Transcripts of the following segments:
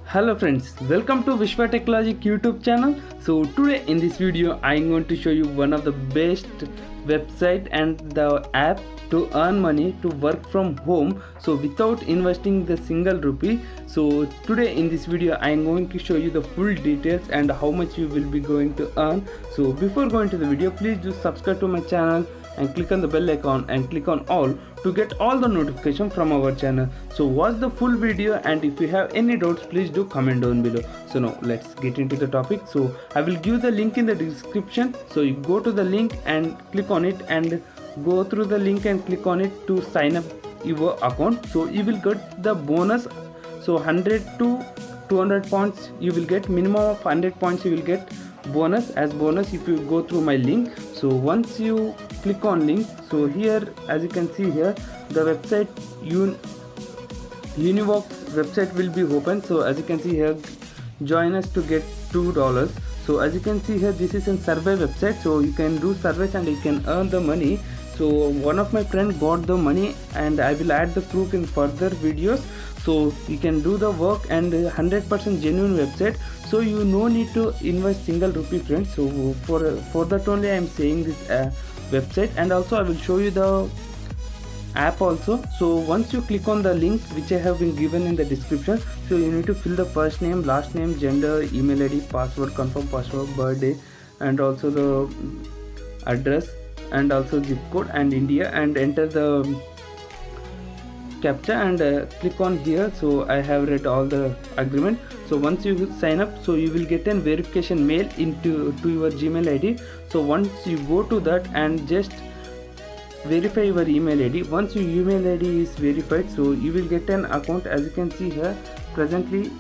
Hello friends, welcome to Vishwa Technologic YouTube channel. So today in this video I am going to show you one of the best website and the app to earn money to work from home, so without investing the single rupee. So today in this video I am going to show you the full details and how much you will be going to earn. So before going to the video, please do subscribe to my channel and click on the bell icon and click on all to get all the notification from our channel. So watch the full video, and if you have any doubts please do comment down below. So now let's get into the topic. So I will give the link in the description, so you go to the link and click on it and go through the link and click on it to sign up your account. So you will get the bonus, so 100 to 200 points you will get, minimum of 100 points you will get bonus as bonus if you go through my link. So once you click on link, so here as you can see here the website Univox website will be open. So as you can see here, join us to get $2. So as you can see here, this is a survey website, so you can do surveys and you can earn the money. So one of my friend got the money and I will add the proof in further videos. So you can do the work and 100% genuine website, so you no need to invest single rupee friends. So for that only I am saying this website, and also I will show you the app also. So once you click on the link which I have been given in the description, so you need to fill the first name, last name, gender, email ID, password, confirm password, birthday, and also the address and also zip code and India, and enter the captcha and click on here. So I have read all the agreement. So once you sign up, so you will get a verification mail to your Gmail ID. So once you go to that and just verify your email ID. Once your email ID is verified, so you will get an account. As you can see here presently,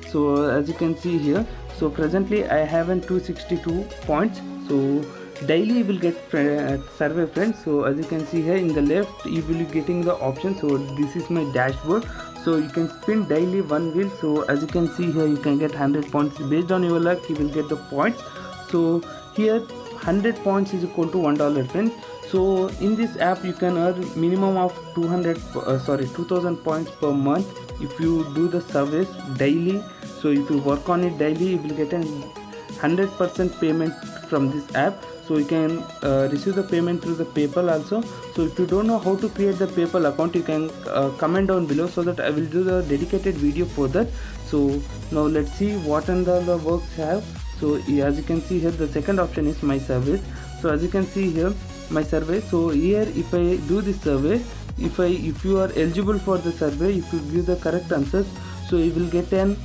so as you can see here, so presently I have an 262 points. So daily you will get survey friends. So as you can see here in the left you will be getting the option. So this is my dashboard, so you can spin daily one wheel. So as you can see here, you can get 100 points based on your luck, you will get the points. So here 100 points is equal to $1 friends. So in this app you can earn minimum of 2000 points per month if you do the service daily. So if you work on it daily, you will get a 100% payment from this app. So you can receive the payment through the PayPal also. So if you don't know how to create the PayPal account, you can comment down below, so that I will do the dedicated video for that. So now let's see what and the works have. So as you can see here, the second option is my service. So as you can see here, my survey. So here if I do this survey, if you are eligible for the survey, if you give the correct answers, so you will get an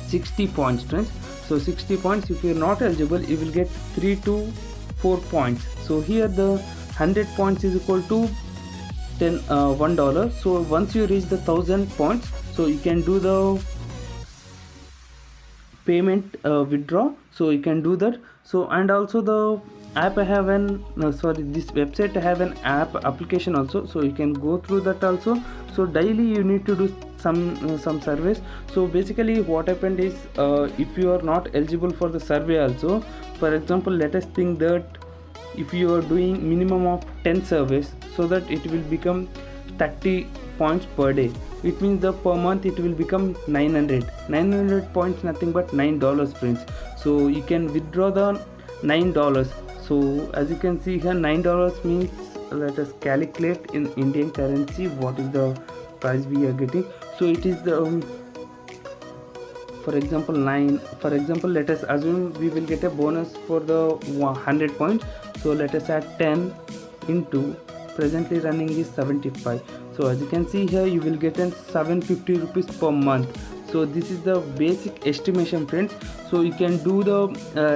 60 points friends. So 60 points. If you are not eligible, you will get 3 to 4 points. So here the 100 points is equal to $1. So once you reach the 1000 points, so you can do the payment withdraw, so you can do that. So and also the app I have this website I have an app application also, so you can go through that also. So daily you need to do some surveys. So basically what happened is, if you are not eligible for the survey also, for example let us think that if you are doing minimum of 10 surveys, so that it will become 30 points per day. It means the per month it will become 900 points, nothing but $9 friends. So you can withdraw the $9. So as you can see here, $9 means, let us calculate in Indian currency what is the price we are getting. So it is the for example let us assume we will get a bonus for the 100 points. So let us add 10 into presently running is 75. So as you can see here, you will get an 750 rupees per month. So this is the basic estimation friends. So you can do the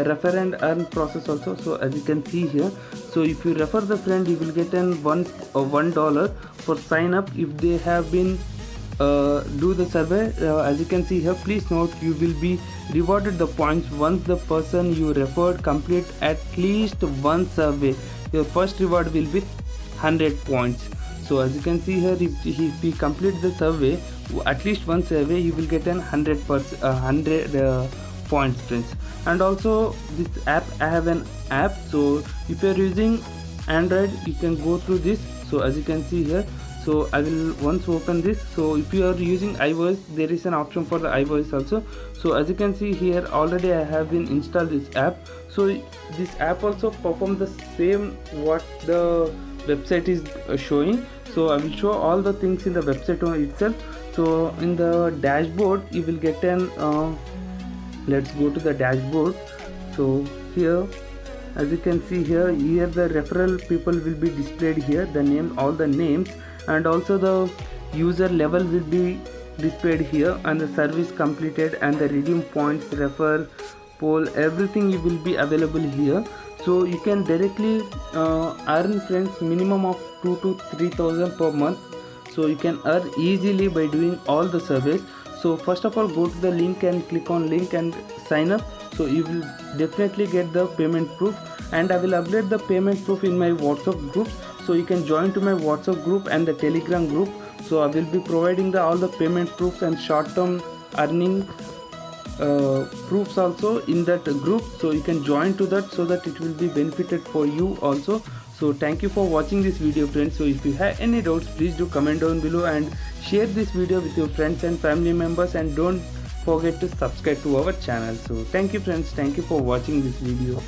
refer and earn process also. So as you can see here, so if you refer the friend, you will get an $1 for sign up if they have been do the survey. As you can see here, please note you will be rewarded the points once the person you referred complete at least one survey. Your first reward will be 100 points. So as you can see here, if he complete the survey, at least one survey, you will get an 100 points friends. And also this app, I have an app. So if you are using Android, you can go through this. So as you can see here, So I will once open this. So if you are using iOS, there is an option for the iOS also. So as you can see here, already I have been installed this app. So this app also performs the same what the website is showing. So I will show all the things in the website itself. So in the dashboard you will get an let's go to the dashboard. So here, as you can see here the referral people will be displayed here, the name, all the names, and also the user level will be displayed here, and the service completed and the redeem points, refer, poll, everything you will be available here. So you can directly earn friends minimum of 2 to 3,000 per month. So you can earn easily by doing all the surveys. So first of all, go to the link and click on link and sign up. So you will definitely get the payment proof, and I will update the payment proof in my WhatsApp group. So you can join to my WhatsApp group and the Telegram group. So I will be providing all the payment proofs and short-term earning proofs also in that group. So you can join to that so that it will be benefited for you also. So thank you for watching this video, friends. So if you have any doubts, please do comment down below and share this video with your friends and family members, and don't forget to subscribe to our channel. So thank you, friends. Thank you for watching this video.